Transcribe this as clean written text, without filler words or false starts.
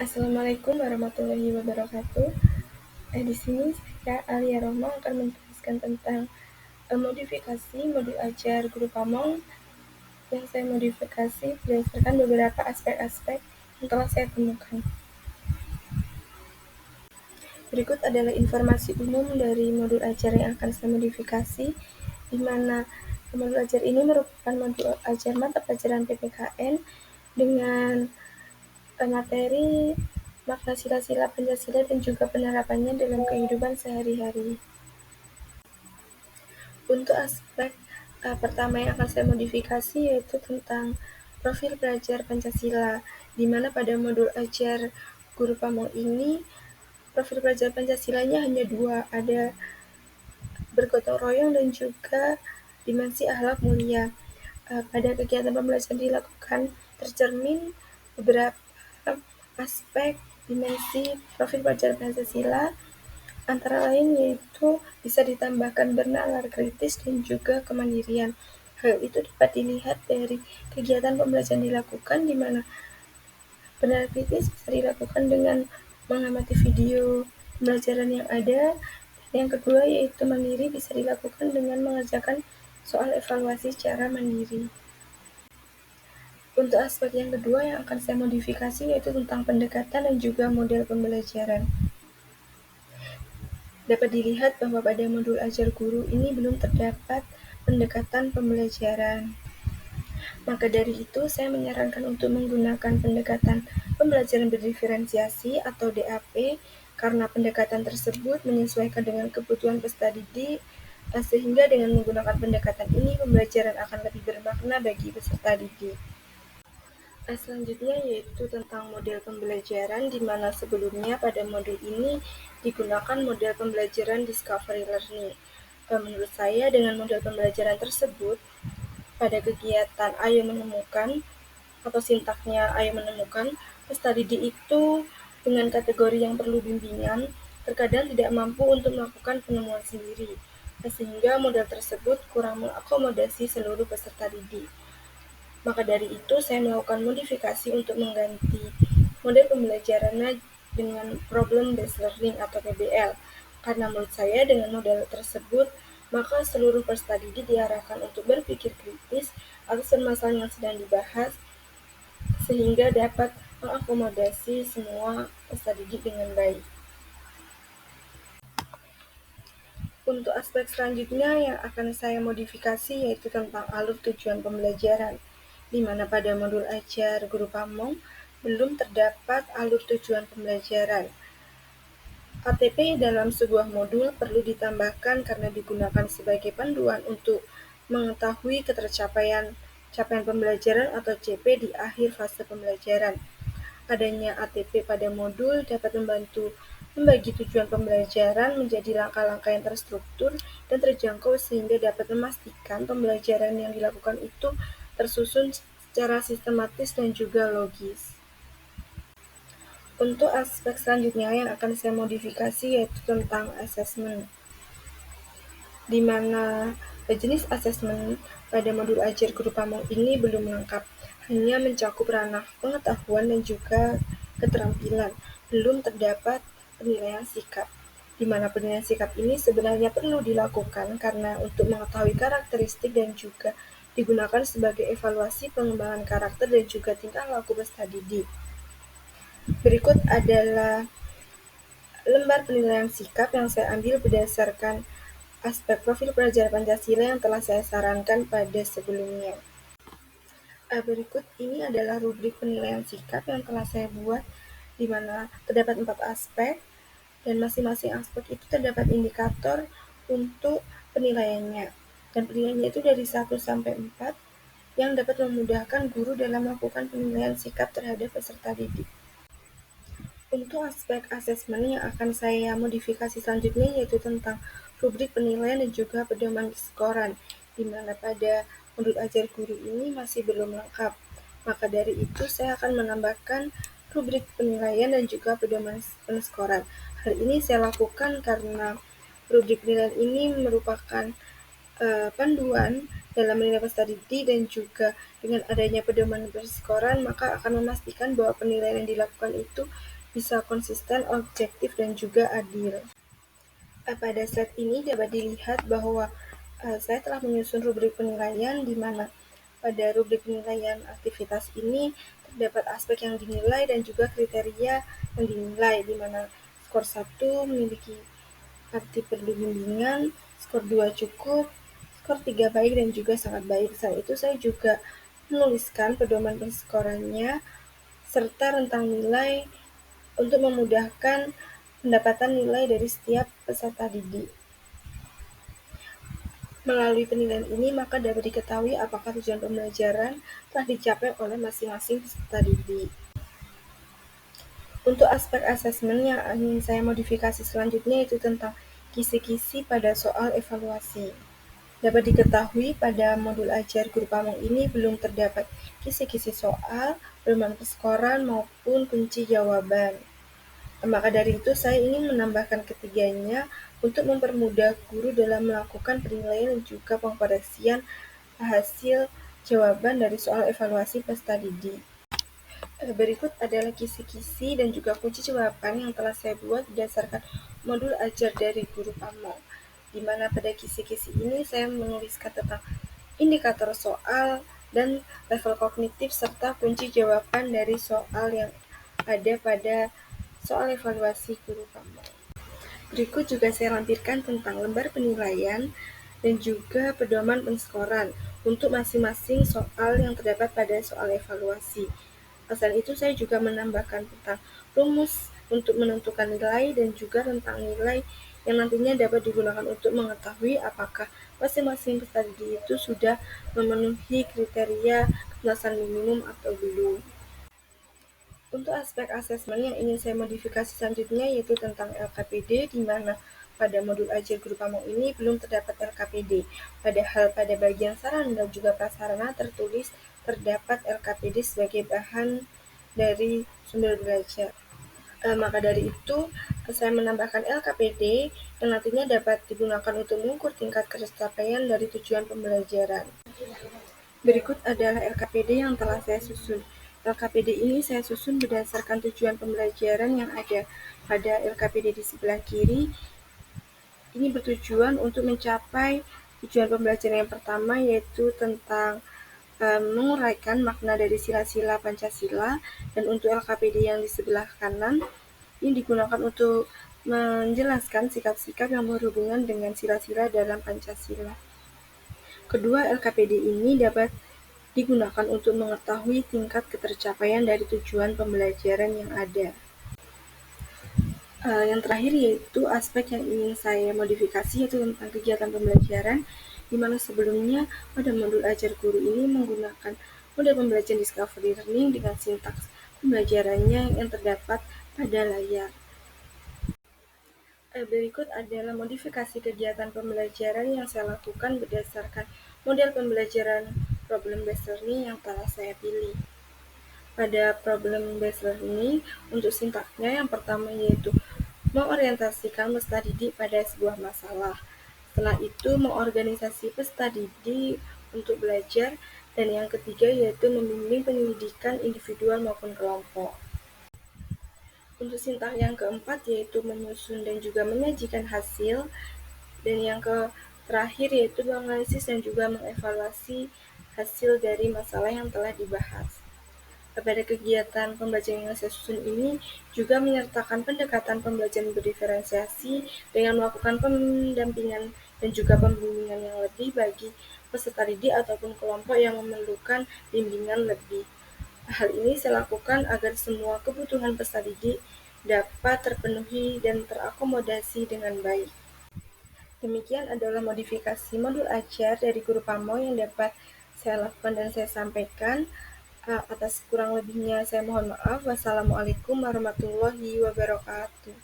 Assalamualaikum warahmatullahi wabarakatuh. Di sini saya Alia Roma akan menjelaskan tentang modifikasi modul ajar guru Pamong yang saya modifikasi berdasarkan beberapa aspek-aspek yang telah saya temukan. Berikut adalah informasi umum dari modul ajar yang akan saya modifikasi, di mana modul ajar ini merupakan modul ajar mata pelajaran PPKN dengan materi makna sila-sila Pancasila dan juga penerapannya dalam kehidupan sehari-hari. Untuk aspek pertama yang akan saya modifikasi yaitu tentang profil pelajar Pancasila, di mana pada modul ajar guru Pamong ini profil pelajar Pancasilanya hanya dua, ada bergotong royong dan juga dimensi akhlak mulia. Pada kegiatan pembelajaran dilakukan tercermin beberapa aspek dimensi profil pelajar Pancasila, antara lain yaitu bisa ditambahkan bernalar kritis dan juga kemandirian. Hal itu dapat dilihat dari kegiatan pembelajaran dilakukan, di mana bernalar kritis bisa dilakukan dengan mengamati video pembelajaran yang ada. Yang kedua yaitu mandiri bisa dilakukan dengan mengerjakan soal evaluasi secara mandiri. Untuk aspek yang kedua yang akan saya modifikasi yaitu tentang pendekatan dan juga model pembelajaran. Dapat dilihat bahwa pada modul ajar guru ini belum terdapat pendekatan pembelajaran. Maka dari itu, saya menyarankan untuk menggunakan pendekatan pembelajaran berdiferensiasi atau DAP, karena pendekatan tersebut menyesuaikan dengan kebutuhan peserta didik, sehingga dengan menggunakan pendekatan ini, pembelajaran akan lebih bermakna bagi peserta didik. Selanjutnya yaitu tentang model pembelajaran, di mana sebelumnya pada modul ini digunakan model pembelajaran discovery learning. Menurut saya dengan model pembelajaran tersebut, pada kegiatan Ayo Menemukan atau sintaknya Ayo Menemukan, peserta didik itu dengan kategori yang perlu bimbingan terkadang tidak mampu untuk melakukan penemuan sendiri, sehingga model tersebut kurang mengakomodasi seluruh peserta didik. Maka dari itu, saya melakukan modifikasi untuk mengganti model pembelajarannya dengan problem based learning atau PBL. Karena menurut saya dengan model tersebut, maka seluruh peserta didik diarahkan untuk berpikir kritis atas permasalahan yang sedang dibahas, sehingga dapat mengakomodasi semua peserta didik dengan baik. Untuk aspek selanjutnya yang akan saya modifikasi yaitu tentang alur tujuan pembelajaran, di mana pada modul ajar guru Pamong belum terdapat alur tujuan pembelajaran. ATP dalam sebuah modul perlu ditambahkan karena digunakan sebagai panduan untuk mengetahui ketercapaian capaian pembelajaran atau CP di akhir fase pembelajaran. Adanya ATP pada modul dapat membantu membagi tujuan pembelajaran menjadi langkah-langkah yang terstruktur dan terjangkau sehingga dapat memastikan pembelajaran yang dilakukan itu tersusun secara sistematis dan juga logis. Untuk aspek selanjutnya yang akan saya modifikasi yaitu tentang asesmen, di mana jenis asesmen pada modul ajar guru Pamong ini belum lengkap, hanya mencakup ranah pengetahuan dan juga keterampilan, belum terdapat penilaian sikap, di mana penilaian sikap ini sebenarnya perlu dilakukan karena untuk mengetahui karakteristik dan juga digunakan sebagai evaluasi pengembangan karakter dan juga tingkah laku peserta didik. Berikut adalah lembar penilaian sikap yang saya ambil berdasarkan aspek profil pelajar Pancasila yang telah saya sarankan pada sebelumnya. Berikut ini adalah rubrik penilaian sikap yang telah saya buat, di mana terdapat 4 aspek, dan masing-masing aspek itu terdapat indikator untuk penilaiannya. Dan penilaiannya itu dari 1 sampai 4, yang dapat memudahkan guru dalam melakukan penilaian sikap terhadap peserta didik. Untuk aspek asesmen yang akan saya modifikasi selanjutnya yaitu tentang rubrik penilaian dan juga pedoman skoran, di mana pada modul ajar guru ini masih belum lengkap. Maka dari itu saya akan menambahkan rubrik penilaian dan juga pedoman penskoran. Hal ini saya lakukan karena rubrik penilaian ini merupakan panduan dalam menilai peserta didik dan juga dengan adanya pedoman perskoran, maka akan memastikan bahwa penilaian yang dilakukan itu bisa konsisten, objektif, dan juga adil. Pada slide ini dapat dilihat bahwa saya telah menyusun rubrik penilaian di mana pada rubrik penilaian aktivitas ini terdapat aspek yang dinilai dan juga kriteria yang dinilai, di mana skor 1 memiliki arti perlu bimbingan, skor 2 cukup, skor 3 baik dan juga sangat baik. Selain itu saya juga menuliskan pedoman penskorannya serta rentang nilai untuk memudahkan pendapatan nilai dari setiap peserta didik. Melalui penilaian ini, maka dapat diketahui apakah tujuan pembelajaran telah dicapai oleh masing-masing peserta didik. Untuk aspek asesmen yang ingin saya modifikasi selanjutnya itu tentang kisi-kisi pada soal evaluasi. Dapat diketahui pada modul ajar guru pamong ini belum terdapat kisi-kisi soal, pedoman perskoran maupun kunci jawaban. Maka dari itu saya ingin menambahkan ketiganya untuk mempermudah guru dalam melakukan penilaian dan juga pengkoreksian hasil jawaban dari soal evaluasi peserta didik. Berikut adalah kisi-kisi dan juga kunci jawaban yang telah saya buat berdasarkan modul ajar dari guru pamong, di mana pada kisi-kisi ini saya menuliskan tentang indikator soal dan level kognitif serta kunci jawaban dari soal yang ada pada soal evaluasi guru pamong. Berikut juga saya lampirkan tentang lembar penilaian dan juga pedoman penskoran untuk masing-masing soal yang terdapat pada soal evaluasi. Selain itu saya juga menambahkan tentang rumus untuk menentukan nilai dan juga rentang nilai yang nantinya dapat digunakan untuk mengetahui apakah masing-masing peserta didik itu sudah memenuhi kriteria ketuntasan minimum atau belum. Untuk aspek asesmen yang ingin saya modifikasi selanjutnya yaitu tentang LKPD, di mana pada modul ajar guru pamong ini belum terdapat LKPD, padahal pada bagian saran dan juga prasarana tertulis terdapat LKPD sebagai bahan dari sumber belajar. Maka dari itu, saya menambahkan LKPD yang nantinya dapat digunakan untuk mengukur tingkat tercapaian dari tujuan pembelajaran. Berikut adalah LKPD yang telah saya susun. LKPD ini saya susun berdasarkan tujuan pembelajaran yang ada pada LKPD di sebelah kiri. Ini bertujuan untuk mencapai tujuan pembelajaran yang pertama, yaitu tentang menguraikan makna dari sila-sila Pancasila, dan untuk LKPD yang di sebelah kanan ini digunakan untuk menjelaskan sikap-sikap yang berhubungan dengan sila-sila dalam Pancasila. Kedua LKPD ini dapat digunakan untuk mengetahui tingkat ketercapaian dari tujuan pembelajaran yang ada. Yang terakhir yaitu aspek yang ingin saya modifikasi yaitu tentang kegiatan pembelajaran, di mana sebelumnya pada modul ajar guru ini menggunakan model pembelajaran discovery learning dengan sintaks pembelajarannya yang terdapat pada layar. Berikut adalah modifikasi kegiatan pembelajaran yang saya lakukan berdasarkan model pembelajaran problem based learning yang telah saya pilih. Pada problem based learning, untuk sintaknya yang pertama yaitu mengorientasikan peserta didik pada sebuah masalah. Setelah itu, mengorganisasi peserta didik untuk belajar. Dan yang ketiga yaitu membimbing penyelidikan individual maupun kelompok. Untuk sintak yang keempat yaitu menyusun dan juga menyajikan hasil. Dan yang terakhir yaitu menganalisis dan juga mengevaluasi hasil dari masalah yang telah dibahas. Pada kegiatan pembelajaran yang saya susun ini juga menyertakan pendekatan pembelajaran berdiferensiasi dengan melakukan pendampingan dan juga pembimbingan yang lebih bagi peserta didik ataupun kelompok yang memerlukan bimbingan lebih. Hal ini saya lakukan agar semua kebutuhan peserta didik dapat terpenuhi dan terakomodasi dengan baik. Demikian adalah modifikasi modul ajar dari guru pamong yang dapat saya lakukan dan saya sampaikan. Atas kurang lebihnya saya mohon maaf. Wassalamualaikum warahmatullahi wabarakatuh.